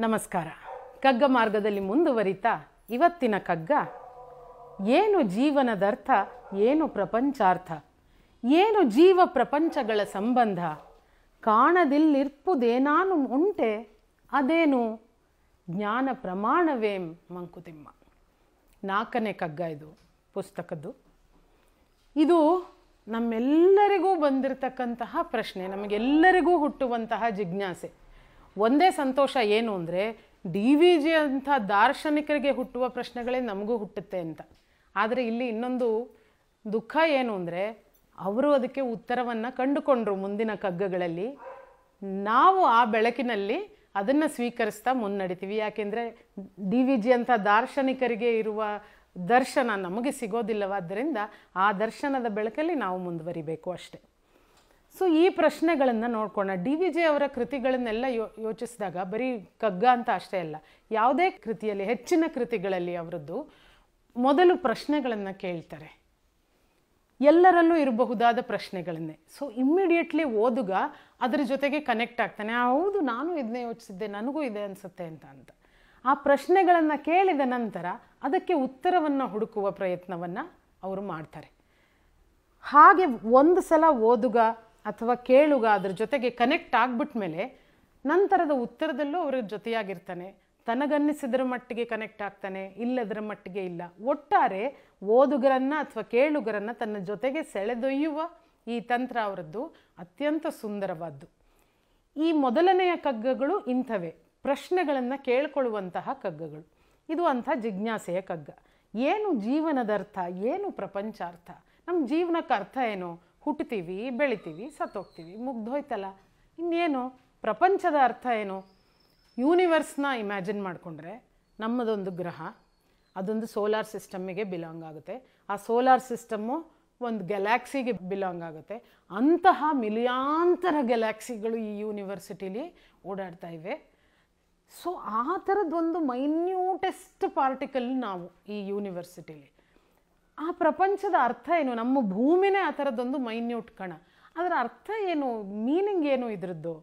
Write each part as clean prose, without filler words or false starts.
ನಮಸ್ಕಾರ. ಕಗ್ಗ ಮಾರ್ಗದಲ್ಲಿ ಮುಂದುವರಿತಾ ಇವತ್ತಿನ ಕಗ್ಗ, ಏನು ಜೀವನದರ್ಥ, ಏನು ಪ್ರಪಂಚಾರ್ಥ, ಏನು ಜೀವ ಪ್ರಪಂಚಗಳ ಸಂಬಂಧ, ಕಾಣದಿಲ್ಲಿರ್ಪುದೇನಾನು ಉಂಟೆ ಅದೇನು ಜ್ಞಾನ ಪ್ರಮಾಣವೇಂ ಮಂಕುತಿಮ್ಮ. 4ನೇ ಕಗ್ಗ ಇದು ಪುಸ್ತಕದ್ದು. ಇದು ನಮ್ಮೆಲ್ಲರಿಗೂ ಬಂದಿರತಕ್ಕಂತಹ ಪ್ರಶ್ನೆ, ನಮಗೆಲ್ಲರಿಗೂ ಹುಟ್ಟುವಂತಹ ಜಿಜ್ಞಾಸೆ. ಒಂದೇ ಸಂತೋಷ ಏನು ಅಂದರೆ DVG ಅಂಥ ದಾರ್ಶನಿಕರಿಗೆ ಹುಟ್ಟುವ ಪ್ರಶ್ನೆಗಳೇ ನಮಗೂ ಹುಟ್ಟುತ್ತೆ ಅಂತ. ಆದರೆ ಇಲ್ಲಿ ಇನ್ನೊಂದು ದುಃಖ ಏನು ಅಂದರೆ ಅವರು ಅದಕ್ಕೆ ಉತ್ತರವನ್ನು ಕಂಡುಕೊಂಡ್ರು ಮುಂದಿನ ಕಗ್ಗಗಳಲ್ಲಿ. ನಾವು ಆ ಬೆಳಕಿನಲ್ಲಿ ಅದನ್ನು ಸ್ವೀಕರಿಸ್ತಾ ಮುನ್ನಡಿತೀವಿ. ಯಾಕೆಂದರೆ DVG ಅಂಥ ದಾರ್ಶನಿಕರಿಗೆ ಇರುವ ದರ್ಶನ ನಮಗೆ ಸಿಗೋದಿಲ್ಲವಾದ್ದರಿಂದ ಆ ದರ್ಶನದ ಬೆಳಕಲ್ಲಿ ನಾವು ಮುಂದುವರಿಬೇಕು ಅಷ್ಟೆ. ಸೊ ಈ ಪ್ರಶ್ನೆಗಳನ್ನು ನೋಡ್ಕೊಳ್ಳೋಣ. DVG ಅವರ ಕೃತಿಗಳನ್ನೆಲ್ಲ ಯೋಚಿಸಿದಾಗ ಬರೀ ಕಗ್ಗ ಅಂತ ಅಷ್ಟೇ ಅಲ್ಲ, ಯಾವುದೇ ಕೃತಿಯಲ್ಲಿ, ಹೆಚ್ಚಿನ ಕೃತಿಗಳಲ್ಲಿ ಅವರದ್ದು ಮೊದಲು ಪ್ರಶ್ನೆಗಳನ್ನು ಕೇಳ್ತಾರೆ, ಎಲ್ಲರಲ್ಲೂ ಇರಬಹುದಾದ ಪ್ರಶ್ನೆಗಳನ್ನೇ. ಸೊ ಇಮ್ಮಿಡಿಯೇಟ್ಲಿ ಓದುಗ ಅದರ ಜೊತೆಗೆ ಕನೆಕ್ಟ್ ಆಗ್ತಾನೆ. ಹೌದು, ನಾನು ಇದನ್ನೇ ಯೋಚಿಸಿದ್ದೆ, ನನಗೂ ಇದೆ ಅನಿಸುತ್ತೆ ಅಂತ. ಆ ಪ್ರಶ್ನೆಗಳನ್ನು ಕೇಳಿದ ನಂತರ ಅದಕ್ಕೆ ಉತ್ತರವನ್ನು ಹುಡುಕುವ ಪ್ರಯತ್ನವನ್ನು ಅವರು ಮಾಡ್ತಾರೆ. ಹಾಗೆ ಒಂದು ಸಲ ಓದುಗ ಅಥವಾ ಕೇಳುಗ ಅದ್ರ ಜೊತೆಗೆ ಕನೆಕ್ಟ್ ಆಗಿಬಿಟ್ಮೇಲೆ ನಂತರದ ಉತ್ತರದಲ್ಲೂ ಅವ್ರ ಜೊತೆಯಾಗಿರ್ತಾನೆ. ತನಗನ್ನಿಸಿದ್ರ ಮಟ್ಟಿಗೆ ಕನೆಕ್ಟ್ ಆಗ್ತಾನೆ, ಇಲ್ಲದರ ಮಟ್ಟಿಗೆ ಇಲ್ಲ. ಒಟ್ಟಾರೆ ಓದುಗರನ್ನು ಅಥವಾ ಕೇಳುಗರನ್ನು ತನ್ನ ಜೊತೆಗೆ ಸೆಳೆದೊಯ್ಯುವ ಈ ತಂತ್ರ ಅವರದ್ದು ಅತ್ಯಂತ ಸುಂದರವಾದ್ದು. ಈ ಮೊದಲನೆಯ ಕಗ್ಗಗಳು ಇಂಥವೇ, ಪ್ರಶ್ನೆಗಳನ್ನು ಕೇಳ್ಕೊಳ್ಳುವಂತಹ ಕಗ್ಗಗಳು. ಇದು ಅಂಥ ಜಿಜ್ಞಾಸೆಯ ಕಗ್ಗ. ಏನು ಜೀವನದ ಅರ್ಥ, ಏನು ಪ್ರಪಂಚಾರ್ಥ, ನಮ್ಮ ಜೀವನಕ್ಕೆ ಅರ್ಥ ಏನು? ಹುಟ್ಟುತ್ತೀವಿ, ಬೆಳಿತೀವಿ, ಸತ್ತೋಗ್ತೀವಿ, ಮುಗ್ದೋಯ್ತಲ್ಲ, ಇನ್ನೇನು? ಪ್ರಪಂಚದ ಅರ್ಥ ಏನು? ಯೂನಿವರ್ಸ್ನ ಇಮ್ಯಾಜಿನ್ ಮಾಡಿಕೊಂಡ್ರೆ ನಮ್ಮದೊಂದು ಗ್ರಹ, ಅದೊಂದು ಸೋಲಾರ್ ಸಿಸ್ಟಮ್ಮಿಗೆ ಬಿಲಾಂಗ್ ಆಗುತ್ತೆ. ಆ ಸೋಲಾರ್ ಸಿಸ್ಟಮ್ಮು ಒಂದು ಗ್ಯಾಲಾಕ್ಸಿಗೆ ಬಿಲಾಂಗ್ ಆಗುತ್ತೆ. ಅಂತಹ ಮಿಲಿಯಾಂತರ ಗ್ಯಾಲಾಕ್ಸಿಗಳು ಈ ಯೂನಿವರ್ಸಿಟಿಲಿ ಓಡಾಡ್ತಾ ಇವೆ. ಸೊ ಆ ಥರದ್ದೊಂದು ಮೈನ್ಯೂಟೆಸ್ಟ್ ಪಾರ್ಟಿಕಲ್ ನಾವು ಈ ಯೂನಿವರ್ಸಿಟಿಲಿ. ಆ ಪ್ರಪಂಚದ ಅರ್ಥ ಏನು? ನಮ್ಮ ಭೂಮಿನೇ ಆ ಥರದ್ದೊಂದು ಮೈನ್ಯೂಟ್ ಕಣ. ಅದರ ಅರ್ಥ ಏನು? ಮೀನಿಂಗ್ ಏನು ಇದರದ್ದು?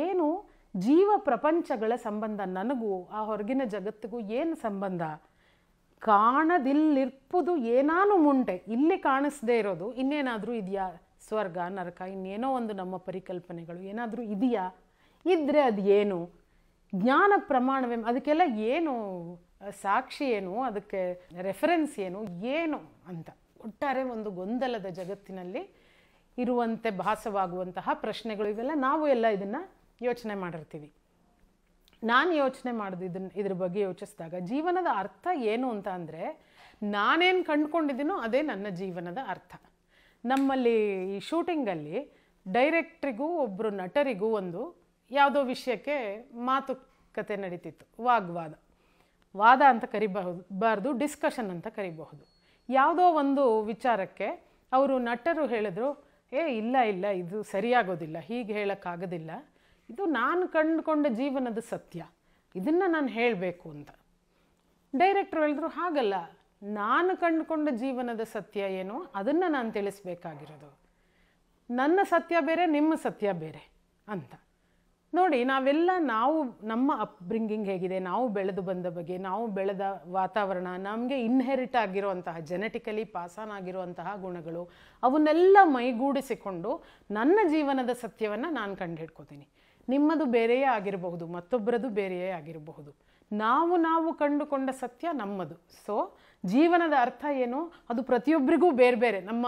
ಏನು ಜೀವ ಪ್ರಪಂಚಗಳ ಸಂಬಂಧ? ನನಗೂ ಆ ಹೊರಗಿನ ಜಗತ್ತಿಗೂ ಏನು ಸಂಬಂಧ? ಕಾಣದಿಲ್ಲಿರ್ಪುದು ಏನಾನು ಮುಂಟೆ, ಇಲ್ಲಿ ಕಾಣಿಸದೇ ಇರೋದು ಇನ್ನೇನಾದರೂ ಇದೆಯಾ? ಸ್ವರ್ಗ, ನರಕ, ಇನ್ನೇನೋ ಒಂದು ನಮ್ಮ ಪರಿಕಲ್ಪನೆಗಳು ಏನಾದರೂ ಇದೆಯಾ? ಇದ್ದರೆ ಅದು ಏನು? ಜ್ಞಾನ ಪ್ರಮಾಣವೇ, ಅದಕ್ಕೆಲ್ಲ ಏನು ಸಾಕ್ಷಿ, ಏನು ಅದಕ್ಕೆ ರೆಫರೆನ್ಸ್ ಏನು ಅಂತ. ಒಟ್ಟಾರೆ ಒಂದು ಗೊಂದಲದ ಜಗತ್ತಿನಲ್ಲಿ ಇರುವಂತೆ ಭಾಸವಾಗುವಂತಹ ಪ್ರಶ್ನೆಗಳು ಇವೆಲ್ಲ. ನಾವು ಎಲ್ಲ ಇದನ್ನು ಯೋಚನೆ ಮಾಡಿರ್ತೀವಿ. ನಾನು ಯೋಚನೆ ಮಾಡೋದು ಇದ್ರ ಬಗ್ಗೆ ಯೋಚಿಸಿದಾಗ ಜೀವನದ ಅರ್ಥ ಏನು ಅಂತ ಅಂದರೆ, ನಾನೇನು ಕಂಡುಕೊಂಡಿದ್ದೀನೋ ಅದೇ ನನ್ನ ಜೀವನದ ಅರ್ಥ. ನಮ್ಮಲ್ಲಿ ಈ ಶೂಟಿಂಗಲ್ಲಿ ಡೈರೆಕ್ಟ್ರಿಗೂ ಒಬ್ಬರು ನಟರಿಗೂ ಒಂದು ಯಾವುದೋ ವಿಷಯಕ್ಕೆ ಮಾತುಕತೆ ನಡೀತಿತ್ತು, ವಾದ ಅಂತ ಕರಿಬಾರ್ದು, ಡಿಸ್ಕಷನ್ ಅಂತ ಕರಿಬಹುದು. ಯಾವುದೋ ಒಂದು ವಿಚಾರಕ್ಕೆ ಅವರು ನಟರು ಹೇಳಿದ್ರು, ಇಲ್ಲ ಇದು ಸರಿಯಾಗೋದಿಲ್ಲ, ಹೀಗೆ ಹೇಳೋಕ್ಕಾಗೋದಿಲ್ಲ, ಇದು ನಾನು ಕಂಡುಕೊಂಡ ಜೀವನದ ಸತ್ಯ, ಇದನ್ನು ನಾನು ಹೇಳಬೇಕು ಅಂತ. ಡೈರೆಕ್ಟ್ರು ಹೇಳಿದ್ರು, ಹಾಗಲ್ಲ, ನಾನು ಕಂಡುಕೊಂಡ ಜೀವನದ ಸತ್ಯ ಏನೋ ಅದನ್ನು ನಾನು ತಿಳಿಸ್ಬೇಕಾಗಿರೋದು, ನನ್ನ ಸತ್ಯ ಬೇರೆ, ನಿಮ್ಮ ಸತ್ಯ ಬೇರೆ ಅಂತ. ನೋಡಿ, ನಾವು ನಮ್ಮ ಅಪ್ಬ್ರಿಂಗಿಂಗ್ ಹೇಗಿದೆ, ನಾವು ಬೆಳೆದು ಬಂದ ಬಗ್ಗೆ, ನಾವು ಬೆಳೆದ ವಾತಾವರಣ, ನಮಗೆ ಇನ್ಹೆರಿಟ್ ಆಗಿರುವಂತಹ, ಜೆನೆಟಿಕಲಿ ಪಾಸಾನ್ ಆಗಿರುವಂತಹ ಗುಣಗಳು, ಅವನ್ನೆಲ್ಲ ಮೈಗೂಡಿಸಿಕೊಂಡು ನನ್ನ ಜೀವನದ ಸತ್ಯವನ್ನು ನಾನು ಕಂಡು ಹಿಡ್ಕೋತೀನಿ. ನಿಮ್ಮದು ಬೇರೆಯೇ ಆಗಿರಬಹುದು, ಮತ್ತೊಬ್ಬರದು ಬೇರೆಯೇ ಆಗಿರಬಹುದು. ನಾವು ಕಂಡುಕೊಂಡ ಸತ್ಯ ನಮ್ಮದು. ಸೊ ಜೀವನದ ಅರ್ಥ ಏನು, ಅದು ಪ್ರತಿಯೊಬ್ಬರಿಗೂ ಬೇರೆ ಬೇರೆ, ನಮ್ಮ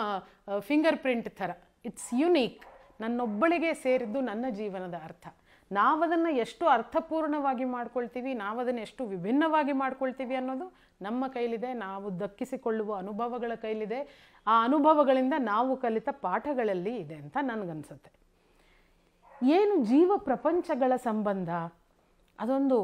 ಫಿಂಗರ್ ಪ್ರಿಂಟ್ ಥರ, ಇಟ್ಸ್ ಯುನೀಕ್. ನನ್ನೊಬ್ಬಳಿಗೆ ಸೇರಿದ್ದು ನನ್ನ ಜೀವನದ ಅರ್ಥ. ನಾವದನ್ನು ಎಷ್ಟು ಅರ್ಥಪೂರ್ಣವಾಗಿ ಮಾಡ್ಕೊಳ್ತೀವಿ, ನಾವದನ್ನು ಎಷ್ಟು ವಿಭಿನ್ನವಾಗಿ ಮಾಡ್ಕೊಳ್ತೀವಿ ಅನ್ನೋದು ನಮ್ಮ ಕೈಲಿದೆ. ನಾವು ದಕ್ಕಿಸಿಕೊಳ್ಳುವ ಅನುಭವಗಳ ಕೈಲಿದೆ. ಆ ಅನುಭವಗಳಿಂದ ನಾವು ಕಲಿತ ಪಾಠಗಳಲ್ಲಿ ಇದೆ ಅಂತ ನನಗನ್ಸುತ್ತೆ. ಏನು ಜೀವ ಪ್ರಪಂಚಗಳ ಸಂಬಂಧ? ಅದೊಂದು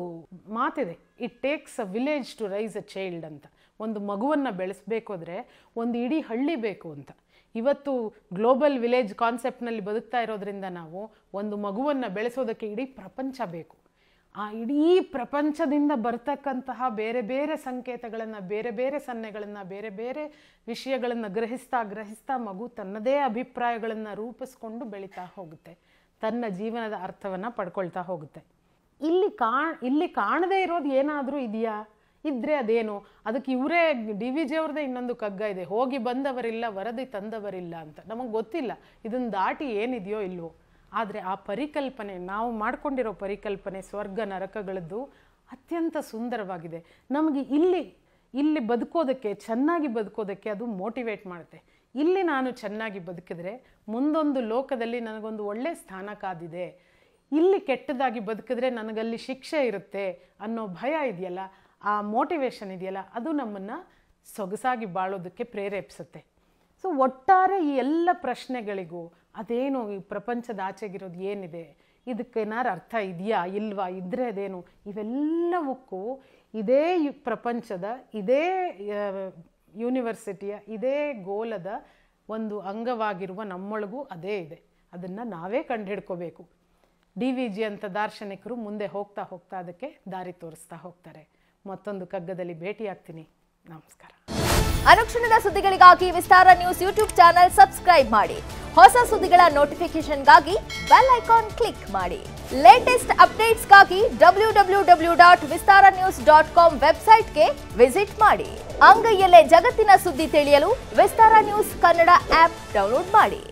ಮಾತಿದೆ, it takes a village to raise a child ಅಂತ. ಒಂದು ಮಗುವನ್ನು ಬೆಳೆಸಬೇಕಾದ್ರೆ ಒಂದು ಇಡೀ ಹಳ್ಳಿ ಬೇಕು ಅಂತ. ಇವತ್ತು ಗ್ಲೋಬಲ್ ವಿಲೇಜ್ ಕಾನ್ಸೆಪ್ಟ್ನಲ್ಲಿ ಬದುಕ್ತಾ ಇರೋದ್ರಿಂದ ನಾವು ಒಂದು ಮಗುವನ್ನು ಬೆಳೆಸೋದಕ್ಕೆ ಇಡೀ ಪ್ರಪಂಚ ಬೇಕು. ಆ ಇಡೀ ಪ್ರಪಂಚದಿಂದ ಬರ್ತಕ್ಕಂತಹ ಬೇರೆ ಬೇರೆ ಸಂಕೇತಗಳನ್ನು, ಬೇರೆ ಬೇರೆ ಸನ್ನೆಗಳನ್ನು, ಬೇರೆ ಬೇರೆ ವಿಷಯಗಳನ್ನು ಗ್ರಹಿಸ್ತಾ ಮಗು ತನ್ನದೇ ಅಭಿಪ್ರಾಯಗಳನ್ನು ರೂಪಿಸ್ಕೊಂಡು ಬೆಳೀತಾ ಹೋಗುತ್ತೆ, ತನ್ನ ಜೀವನದ ಅರ್ಥವನ್ನು ಪಡ್ಕೊಳ್ತಾ ಹೋಗುತ್ತೆ. ಇಲ್ಲಿ ಕಾಣದೇ ಇರೋದು ಏನಾದರೂ ಇದೆಯಾ? ಇದ್ದರೆ ಅದೇನು? ಅದಕ್ಕೆ ಇವರೇ ಡಿ ವಿ ಜಿ ಅವ್ರದ್ದೇ ಇನ್ನೊಂದು ಕಗ್ಗ ಇದೆ, ಹೋಗಿ ಬಂದವರಿಲ್ಲ ವರದಿ ತಂದವರಿಲ್ಲ ಅಂತ. ನಮಗೆ ಗೊತ್ತಿಲ್ಲ ಇದನ್ನು ದಾಟಿ ಏನಿದೆಯೋ ಇಲ್ವೋ. ಆದರೆ ಆ ಪರಿಕಲ್ಪನೆ, ನಾವು ಮಾಡ್ಕೊಂಡಿರೋ ಪರಿಕಲ್ಪನೆ ಸ್ವರ್ಗ ನರಕಗಳದ್ದು ಅತ್ಯಂತ ಸುಂದರವಾಗಿದೆ. ನಮಗೆ ಇಲ್ಲಿ ಬದುಕೋದಕ್ಕೆ, ಚೆನ್ನಾಗಿ ಬದುಕೋದಕ್ಕೆ ಅದು ಮೋಟಿವೇಟ್ ಮಾಡುತ್ತೆ. ಇಲ್ಲಿ ನಾನು ಚೆನ್ನಾಗಿ ಬದುಕಿದ್ರೆ ಮುಂದೊಂದು ಲೋಕದಲ್ಲಿ ನನಗೊಂದು ಒಳ್ಳೆ ಸ್ಥಾನ ಕಾದಿದೆ, ಇಲ್ಲಿ ಕೆಟ್ಟದಾಗಿ ಬದುಕಿದ್ರೆ ನನಗಲ್ಲಿ ಶಿಕ್ಷೆ ಇರುತ್ತೆ ಅನ್ನೋ ಭಯ ಇದೆಯಲ್ಲ, ಆ ಮೋಟಿವೇಶನ್ ಇದೆಯಲ್ಲ, ಅದು ನಮ್ಮನ್ನು ಸೊಗಸಾಗಿ ಬಾಳೋದಕ್ಕೆ ಪ್ರೇರೇಪಿಸುತ್ತೆ. ಸೊ ಒಟ್ಟಾರೆ ಈ ಎಲ್ಲ ಪ್ರಶ್ನೆಗಳಿಗೂ ಅದೇನು ಈ ಪ್ರಪಂಚದ ಆಚೆಗಿರೋದು ಏನಿದೆ, ಇದಕ್ಕೇನಾರು ಅರ್ಥ ಇದೆಯಾ ಇಲ್ವಾ, ಇದ್ದರೆ ಅದೇನು, ಇವೆಲ್ಲವಕ್ಕೂ ಇದೇ ಪ್ರಪಂಚದ, ಇದೇ ಯೂನಿವರ್ಸಿಟಿಯ, ಇದೇ ಗೋಲದ ಒಂದು ಅಂಗವಾಗಿರುವ ನಮ್ಮೊಳಗೂ ಅದೇ ಇದೆ. ಅದನ್ನು ನಾವೇ ಕಂಡುಹಿಡ್ಕೋಬೇಕು. ಡಿ ವಿ ಜಿ ಅಂತ ದಾರ್ಶನಿಕರು ಮುಂದೆ ಹೋಗ್ತಾ ಹೋಗ್ತಾ ಅದಕ್ಕೆ ದಾರಿ ತೋರಿಸ್ತಾ ಹೋಗ್ತಾರೆ. ಮತ್ತೊಂದು ಕಗ್ಗದಲ್ಲಿ ಭೇಟಿಯಾಗ್ತೀನಿ. ನಮಸ್ಕಾರ. ಅನುಕ್ಷಣದ ಸುದ್ದಿಗಳಿಗಾಗಿ ವಿಸ್ತಾರ ನ್ಯೂಸ್ ಯೂಟ್ಯೂಬ್ ಚಾನೆಲ್ ಸಬ್ಸ್ಕ್ರೈಬ್ ಮಾಡಿ. ಹೊಸ ಸುದ್ದಿಗಳ ನೋಟಿಫಿಕೇಶನ್ಗಾಗಿ ಬೆಲ್ ಐಕಾನ್ ಕ್ಲಿಕ್ ಮಾಡಿ. ಲೇಟೆಸ್ಟ್ ಅಪ್ಡೇಟ್ಸ್ಗಾಗಿ www.vistaranews.com ವೆಬ್ಸೈಟ್ಗೆ ವಿಸಿಟ್ ಮಾಡಿ. ಅಂಗೈಯಲ್ಲೇ ಜಗತ್ತಿನ ಸುದ್ದಿ ತಿಳಿಯಲು ವಿಸ್ತಾರ ನ್ಯೂಸ್ ಕನ್ನಡ ಆಪ್ ಡೌನ್ಲೋಡ್ ಮಾಡಿ.